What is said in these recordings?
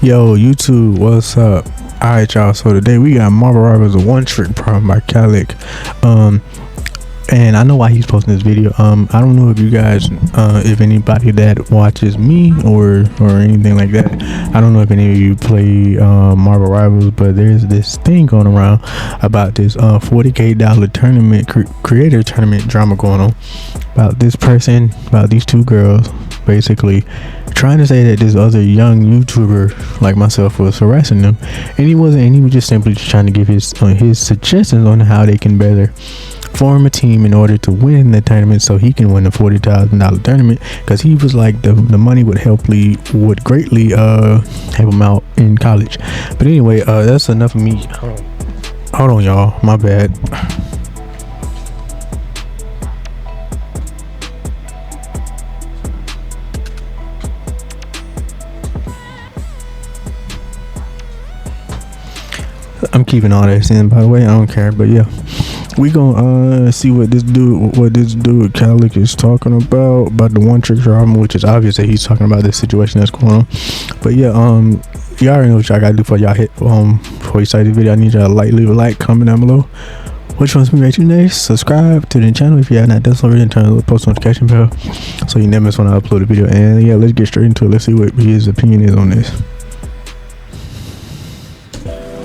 Yo, YouTube, what's up? Alright, y'all. So today we got Marvel Rivals, a one trick problem by Kalik. And I know why he's posting this video. I don't know if you guys, if anybody that watches me or anything like that. I don't know if any of you play Marvel Rivals, but there's this thing going around about this $40K tournament, creator tournament drama going on about this person, about these two girls, basically trying to say that this other young YouTuber like myself was harassing them, and he wasn't. And he was just simply just trying to give his suggestions on how they can better form a team in order to win the tournament, so he can win the $40,000 tournament. Because he was like the money would greatly help him out in college. But anyway, that's enough of me. Hold on, y'all. My bad. I'm keeping all this in, by the way. I don't care, but yeah, we gonna see what this dude Kalik is talking about the one trick drama, which is obvious that he's talking about this situation that's going on. But yeah, y'all already know what y'all gotta do for y'all hit before you start the video. I need y'all to leave a like, comment down below which one's me rate you next. Subscribe to the channel if you have not done so already, and turn on the post notification bell so you never miss when I upload a video. And yeah, let's get straight into it. Let's see what his opinion is on this.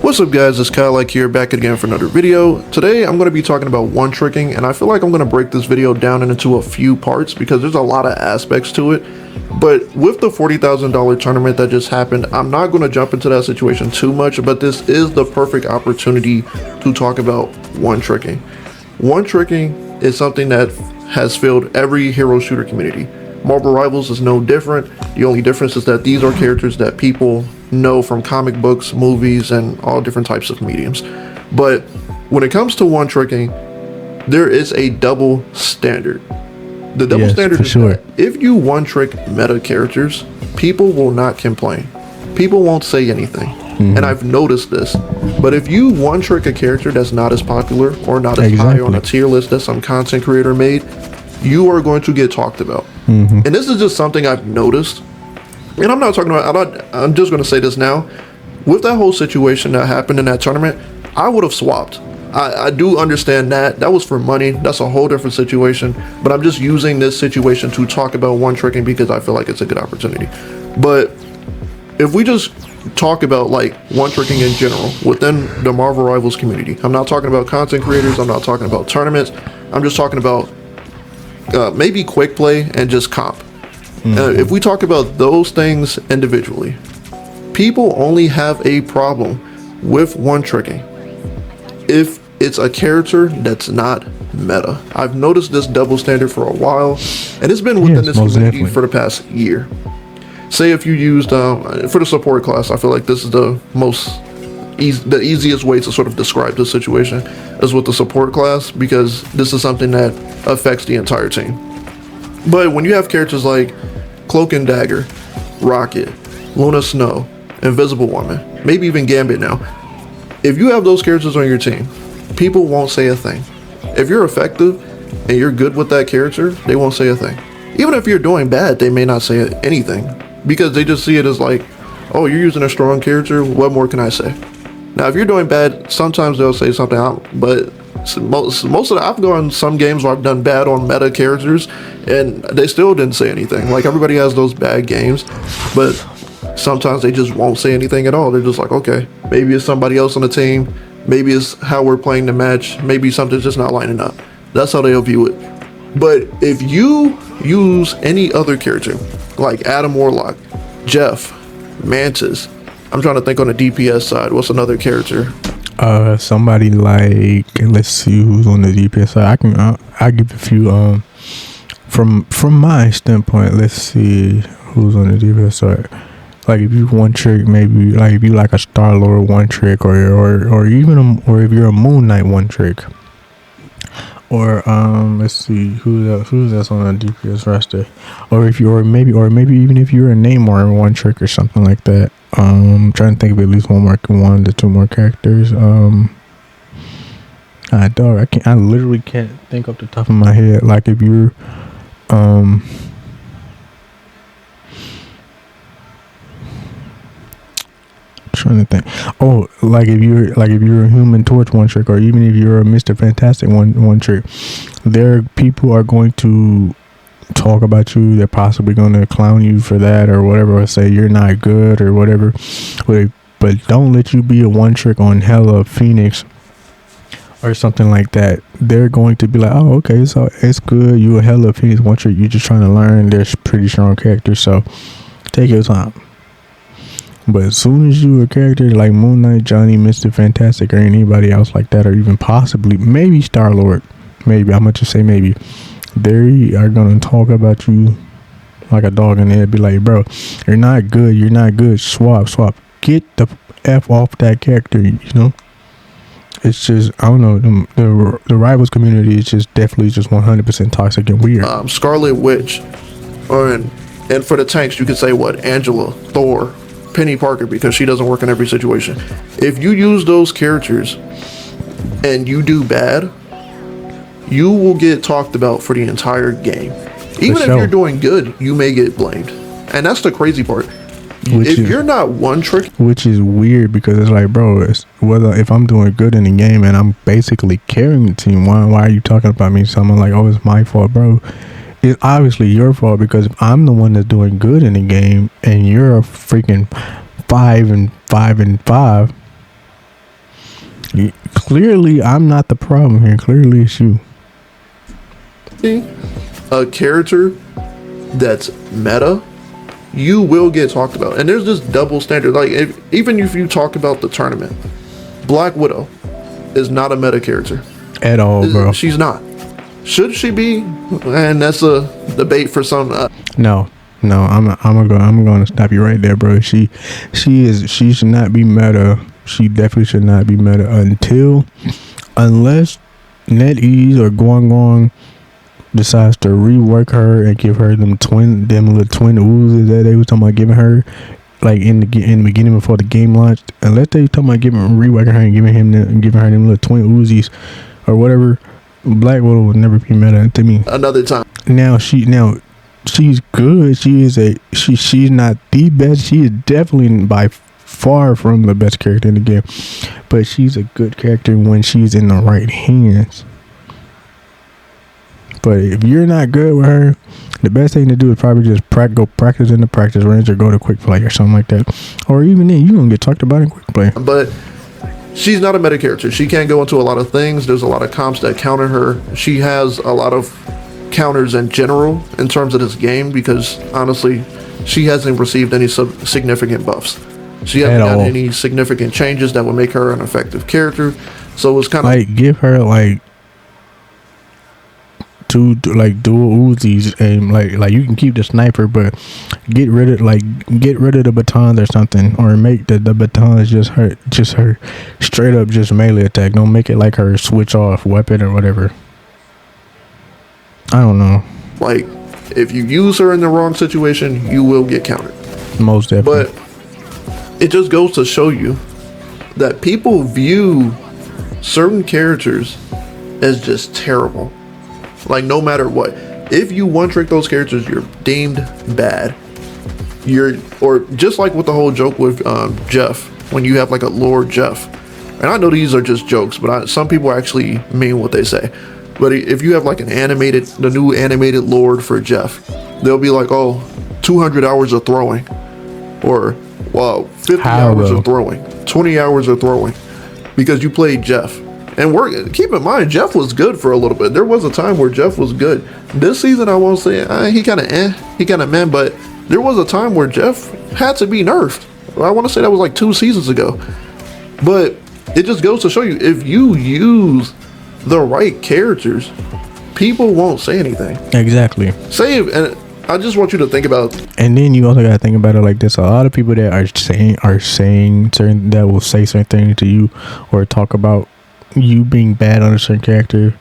What's up, guys? It's Kalik here, back again for another video. Today I'm going to be talking about one tricking, and I feel like I'm going to break this video down into a few parts because there's a lot of aspects to it. But with the $40,000 tournament that just happened, I'm not going to jump into that situation too much, but this is the perfect opportunity to talk about one tricking. One tricking is something that has filled every hero shooter community. Marvel Rivals is no different. The only difference is that these are characters that people know from comic books, movies, and all different types of mediums. But when it comes to one tricking, there is a double standard. The double standard is that if you one trick meta characters, people will not complain. People won't say anything. And I've noticed this. But if you one trick a character that's not as popular or not as high on a tier list that some content creator made, you are going to get talked about. And this is just something I've noticed. And I'm not talking about, I'm just going to say this now. With that whole situation that happened in that tournament, I would have swapped. I do understand that. That was for money. That's a whole different situation. But I'm just using this situation to talk about one tricking because I feel like it's a good opportunity. But if we just talk about like one tricking in general within the Marvel Rivals community, I'm not talking about content creators. I'm not talking about tournaments. I'm just talking about maybe quick play and just comp. If we talk about those things individually, people only have a problem with one tricking if it's a character that's not meta. I've noticed this double standard for a while, and it's been within this community for the past year. Say if you used for the support class, I feel like this is the easiest way to sort of describe this situation is with the support class, because this is something that affects the entire team. But when you have characters like Cloak and Dagger, Rocket, Luna Snow, Invisible Woman, maybe even Gambit now, if you have those characters on your team, people won't say a thing. If you're effective and you're good with that character, they won't say a thing. Even if you're doing bad, they may not say anything because they just see it as like, oh, you're using a strong character, what more can I say? Now, if you're doing bad, sometimes they'll say something out, but most of the, I've gone some games where I've done bad on meta characters and they still didn't say anything. Like, everybody has those bad games, but sometimes they just won't say anything at all. They're just like, okay, maybe it's somebody else on the team, maybe it's how we're playing the match, maybe something's just not lining up. That's how they'll view it. But if you use any other character like Adam Warlock, Jeff, Mantis, I'm trying to think on the DPS side, what's another character? Somebody like, let's see who's on the DPS side. I'll give a few. From my standpoint, let's see who's on the DPS side. Like, if you one trick, maybe like if you like a Star Lord one trick, or even if you're a Moon Knight one trick, or let's see who's else on the DPS roster, or maybe even if you're a Namor one trick or something like that. I'm trying to think of at least one to two more characters. I literally can't think off the top of my head. Like, if you're trying to think. Oh, like if you're a Human Torch one trick, or even if you're a Mr. Fantastic one trick, people are going to talk about you. They're possibly going to clown you for that or whatever, or say you're not good or whatever. But don't let you be a one trick on Hella Phoenix or something like that. They're going to be like, oh, okay, so it's good. You a Hella Phoenix one trick. You're just trying to learn. They're pretty strong characters, so take your time. But as soon as you a character like Moon Knight, Johnny, Mr. Fantastic, or anybody else like that, or even possibly maybe Star-Lord, maybe, I'm gonna just say maybe, they are gonna talk about you like a dog in the head. Be like, bro, you're not good. Swap. Get the F off that character, you know? It's just, I don't know, the Rivals community is just definitely just 100% toxic and weird. Scarlet Witch, and for the tanks, you could say what? Angela, Thor, Penny Parker, because she doesn't work in every situation. If you use those characters and you do bad, you will get talked about for the entire game. Even if you're doing good, you may get blamed. And that's the crazy part. If you're not one trick, which is weird, because it's like, bro, if I'm doing good in the game and I'm basically carrying the team, why are you talking about me? So I'm like, oh, it's my fault, bro. It's obviously your fault, because if I'm the one that's doing good in the game and you're a freaking 5-5, clearly I'm not the problem here. Clearly it's you. A character that's meta, you will get talked about. And there's this double standard. Like, even if you talk about the tournament, Black Widow is not a meta character at all, bro. She's not. Should she be? And that's a debate for some. No, I'm gonna stop you right there, bro. She should not be meta. She definitely should not be meta unless NetEase or Guang decides to rework her and give her them little twin oozes that they were talking about giving her, like in the beginning before the game launched. Unless they talking about reworking her and giving her them little twin Uzis or whatever, Black Widow would never be meta to me. Another time. Now she's good. She's not the best. She is definitely by far from the best character in the game, but she's a good character when she's in the right hands. But if you're not good with her, the best thing to do is probably just go practice in the practice range, or go to quick play or something like that. Or even then, you're gonna get talked about in quick play. But she's not a meta character. She can't go into a lot of things. There's a lot of comps that counter her. She has a lot of counters in general in terms of this game, because honestly, she hasn't received any significant buffs. She hasn't done any significant changes that would make her an effective character. So it's kind of like, give her like two like dual Uzis, and like you can keep the sniper, but get rid of the batons or something, or make the batons just her straight up just melee attack. Don't make it like her switch off weapon or whatever. I don't know. Like, if you use her in the wrong situation, you will get countered. Most definitely. But it just goes to show you that people view certain characters as just terrible. Like, no matter what, if you one trick those characters, you're deemed bad. Or just like with the whole joke with Jeff, when you have like a Lord Jeff, and I know these are just jokes, but some people actually mean what they say. But if you have like the new animated Lord for Jeff, they'll be like, oh, 200 hours of throwing, or wow, 50 hours of throwing, 20 hours of throwing, because you played Jeff. And keep in mind, Jeff was good for a little bit. There was a time where Jeff was good. This season, I won't say he kind of meh, but there was a time where Jeff had to be nerfed. I want to say that was like 2 seasons ago. But it just goes to show you, if you use the right characters, people won't say anything. Exactly. And I just want you to think about. And then you also gotta think about it like this: a lot of people that are saying certain, that will say certain things to you or talk about you being bad on a certain character.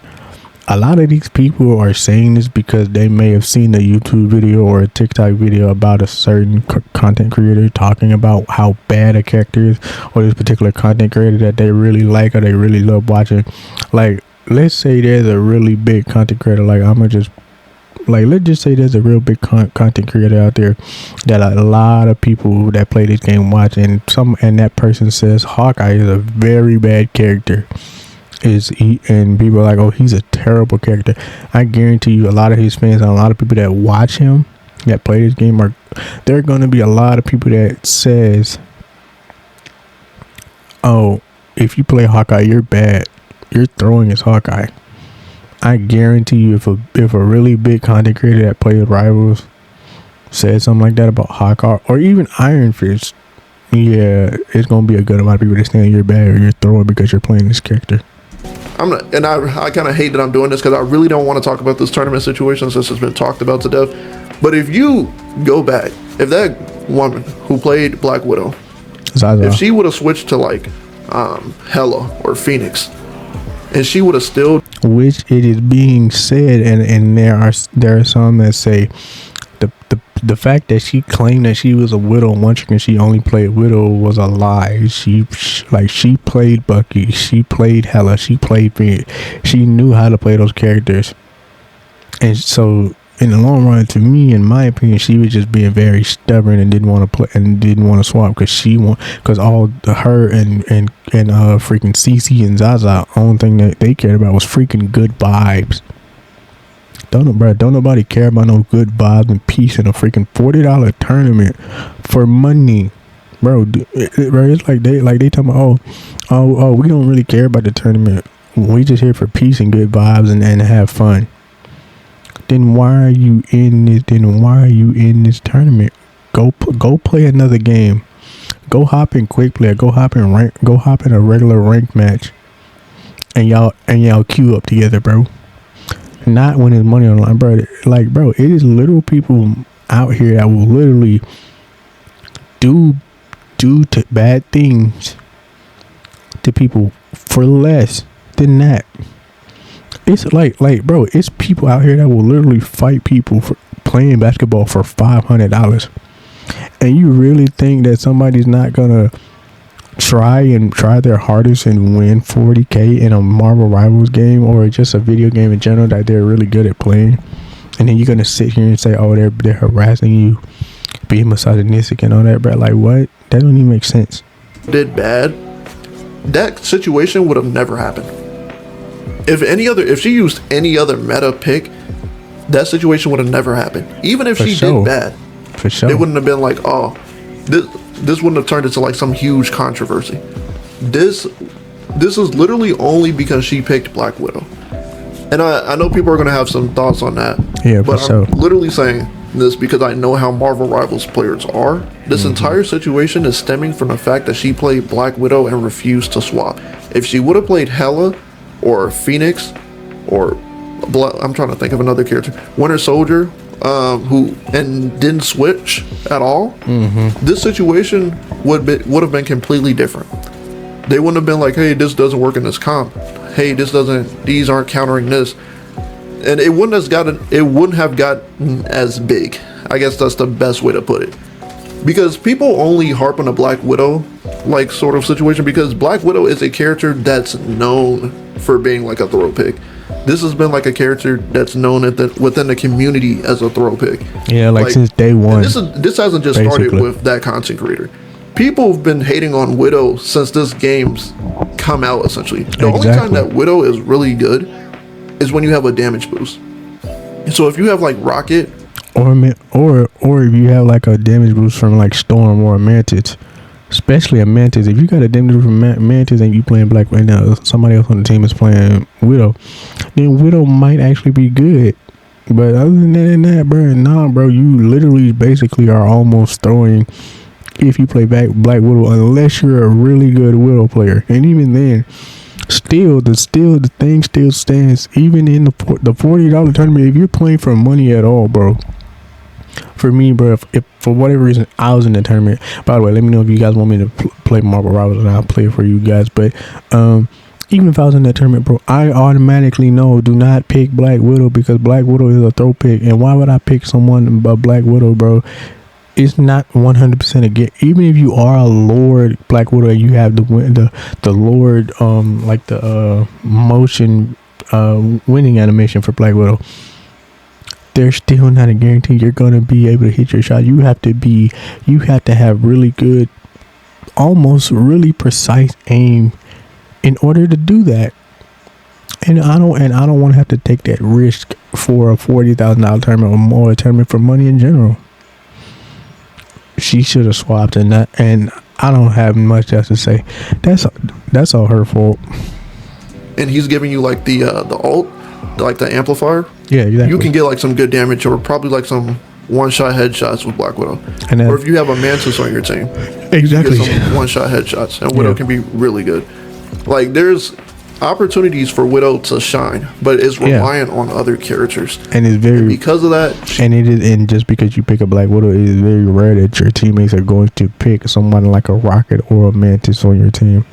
A lot of these people are saying this because they may have seen a YouTube video or a TikTok video about a certain content creator talking about how bad a character is, or this particular content creator that they really like or they really love watching. Like, let's say there's a really big content creator, like, I'm gonna just like, let's just say there's a real big content creator out there that a lot of people that play this game watch, and that person says Hawkeye is a very bad character. And people are like, oh, he's a terrible character. I guarantee you, a lot of his fans and a lot of people that watch him, that play this game, there are going to be a lot of people that says, oh, if you play Hawkeye, you're bad. Your throwing is Hawkeye. I guarantee you, if a really big content creator that plays Rivals said something like that about Hawkeye or even Iron Fist, yeah, it's gonna be a good amount of people that saying you're bad or you're throwing because you're playing this character. I kind of hate that I'm doing this because I really don't want to talk about this tournament situation since it's been talked about to death. But if you go back, if that woman who played Black Widow, Zaza, if she would have switched to like Hela or Phoenix, and she would have still, which it is being said, and there are some that say the fact that she claimed that she was a Widow one trick and she only played Widow was a lie. She played Bucky, she played Hela, she played Phoenix. She knew how to play those characters, and so in the long run, to me, in my opinion, she was just being very stubborn and didn't want to play and didn't want to swap because all her and freaking CC and Zaza, only thing that they cared about was freaking good vibes. Don't nobody care about no good vibes and peace in a freaking $40 tournament for money, bro. It's like they talking about oh we don't really care about the tournament. We just here for peace and good vibes and have fun. Then why are you in this tournament? Go play another game. Go hop in quick play. Go hop in a regular ranked match. And y'all queue up together, bro. Not when there's money online, bro. Like, bro, it is literal people out here that will literally do bad things to people for less than that. It's like, bro, it's people out here that will literally fight people for playing basketball for $500. And you really think that somebody's not gonna try their hardest and win $40K in a Marvel Rivals game or just a video game in general that they're really good at playing, and then you're gonna sit here and say, oh, they're harassing you, being misogynistic and all that, bro? Like, what? That don't even make sense. did bad, that situation would have never happened. If she used any other meta pick, that situation would have never happened. Even if she did bad, for sure, it wouldn't have been like, oh, this wouldn't have turned into like some huge controversy. This is literally only because she picked Black Widow. And I know people are going to have some thoughts on that. Yeah, but for sure. I'm literally saying this because I know how Marvel Rivals players are. This entire situation is stemming from the fact that she played Black Widow and refused to swap. If she would have played Hela or Phoenix or I'm trying to think of another character, Winter Soldier, who didn't switch at all, this situation would have been completely different. They wouldn't have been like, hey, this doesn't work in this comp. Hey, these aren't countering this. And it wouldn't have gotten as big. I guess that's the best way to put it. Because people only harp on a Black Widow like sort of situation because Black Widow is a character that's known for being like a throw pick. This has been like a character that's known within the community as a throw pick. Yeah, like since day one. This hasn't just started with that content creator. People have been hating on Widow since this game's come out, essentially. The only time that Widow is really good is when you have a damage boost. So if you have like Rocket, or if you have like a damage boost from like Storm or a Mantis, especially a Mantis. If you got a damage boost from Mantis and you playing Black Widow, somebody else on the team is playing Widow, then Widow might actually be good. But other than that, bro, you literally basically are almost throwing if you play Black Widow, unless you're a really good Widow player. And even then, the thing still stands. Even in the $40 tournament, if you're playing for money at all, bro. For me, bro, if for whatever reason I was in the tournament. By the way, let me know if you guys want me to play Marvel Rivals, and I'll play it for you guys. But even if I was in that tournament, bro, I automatically know do not pick Black Widow because Black Widow is a throw pick. And why would I pick someone but Black Widow, bro? It's not 100% a get. Even if you are a Lord Black Widow and you have the Lord like the motion winning animation for Black Widow, there's still not a guarantee you're gonna be able to hit your shot. You have to have really good, almost really precise aim in order to do that. And I don't want to have to take that risk for a $40,000 tournament or more tournament for money in general. She should have swapped, and I don't have much else to say. That's all her fault. And he's giving you like the ult, like the amplifier. Yeah, exactly. You can get like some good damage, or probably like some one-shot headshots with Black Widow. Or if you have a Mantis on your team, exactly, you get some one-shot headshots, and Widow can be really good. Like, there's opportunities for Widow to shine, but it's reliant on other characters, and it's very, and because of that, and just because you pick a Black Widow, it is very rare that your teammates are going to pick someone like a Rocket or a Mantis on your team.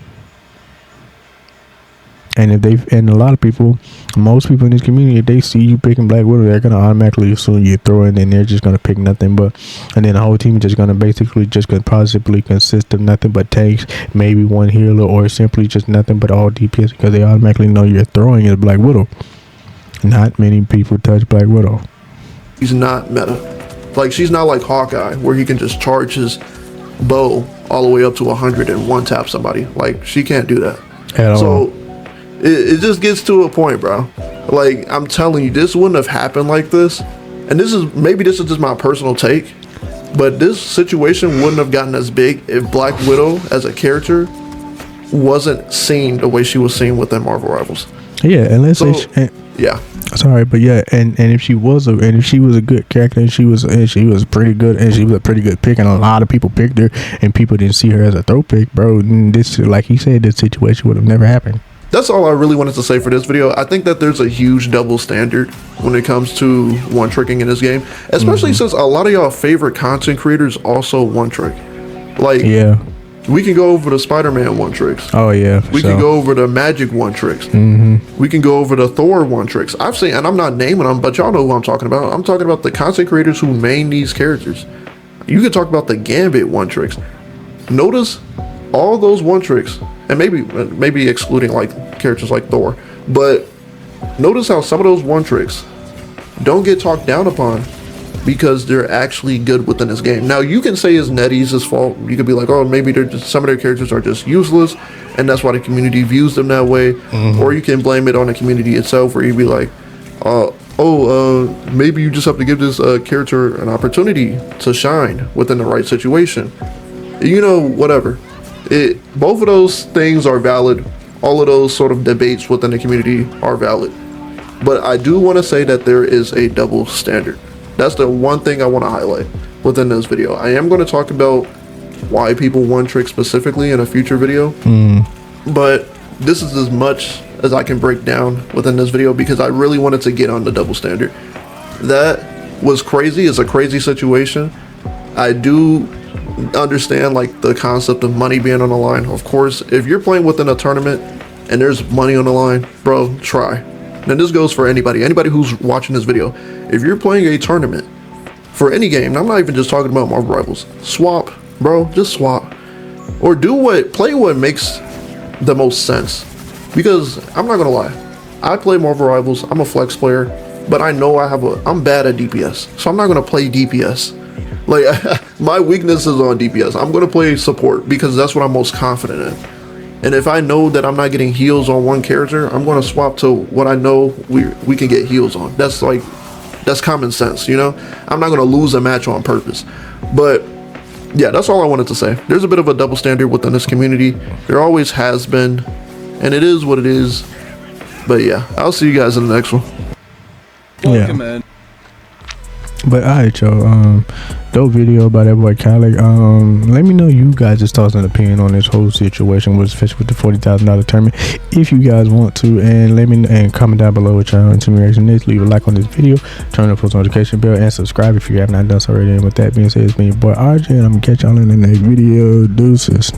And a lot of people, most people in this community, if they see you picking Black Widow, they're gonna automatically assume you throw it, and they're just gonna pick nothing but, and then the whole team is just gonna basically possibly consist of nothing but tanks, maybe one healer, or simply just nothing but all DPS, because they automatically know you're throwing it Black Widow. Not many people touch Black Widow. He's not meta. Like, she's not like Hawkeye, where he can just charge his bow all the way up to 100 and one tap somebody. Like, she can't do that at all. So it just gets to a point, bro. Like, I'm telling you, this wouldn't have happened like this. And this is just my personal take, but this situation wouldn't have gotten as big if Black Widow as a character wasn't seen the way she was seen within Marvel Rivals. Yeah, and let's say sorry, but yeah, and if she was a good character, and she was pretty good, and she was a pretty good pick, and a lot of people picked her, and people didn't see her as a throw pick, bro. This, like he said, this situation would have never happened. That's all I really wanted to say for this video. I think that there's a huge double standard when it comes to one tricking in this game, especially since a lot of y'all favorite content creators also one trick. Like, yeah, we can go over the Spider-Man one tricks. Oh yeah, we can go over the Magic one tricks. We can go over the Thor one tricks. I've seen, and I'm not naming them, but y'all know who I'm talking about. I'm talking about the content creators who main these characters. You can talk about the Gambit one tricks. Notice all those one tricks, and maybe excluding like characters like Thor, but notice how some of those one tricks don't get talked down upon because they're actually good within this game. Now, you can say it's NetEase's fault. You could be like, oh, maybe some of their characters are just useless, and that's why the community views them that way. Or you can blame it on the community itself, where you'd be like, maybe you just have to give this character an opportunity to shine within the right situation. You know, whatever. Both of those things are valid. All of those sort of debates within the community are valid. But I do want to say that there is a double standard. That's the one thing I want to highlight within this video. I am going to talk about why people one trick specifically in a future video. But this is as much as I can break down within this video, because I really wanted to get on the double standard. That was crazy. It's a crazy situation. I do understand like the concept of money being on the line. Of course, if you're playing within a tournament and there's money on the line, bro, try. And this goes for anybody who's watching this video. If you're playing a tournament for any game, and I'm not even just talking about Marvel Rivals, swap, bro, just swap. Or play what makes the most sense. Because I'm not gonna lie, I play Marvel Rivals, I'm a flex player, but I know I'm bad at DPS, so I'm not gonna play DPS. Like, my weakness is on DPS. I'm gonna play support because that's what I'm most confident in. And if I know that I'm not getting heals on one character, I'm gonna swap to what I know we can get heals on. That's common sense, you know? I'm not gonna lose a match on purpose. But yeah, that's all I wanted to say. There's a bit of a double standard within this community. There always has been, and it is what it is. But yeah, I'll see you guys in the next one. Welcome, man. But alright, y'all, dope video about that boy Khaled. Let me know you guys' thoughts and opinion on this whole situation, especially with the $40,000 tournament, if you guys want to, and comment down below what y'all reaction is. Leave a like on this video, turn on the post notification bell, and subscribe if you have not done so already. And with that being said, it's been your boy RJ, and I'm gonna catch y'all in the next video. Deuces.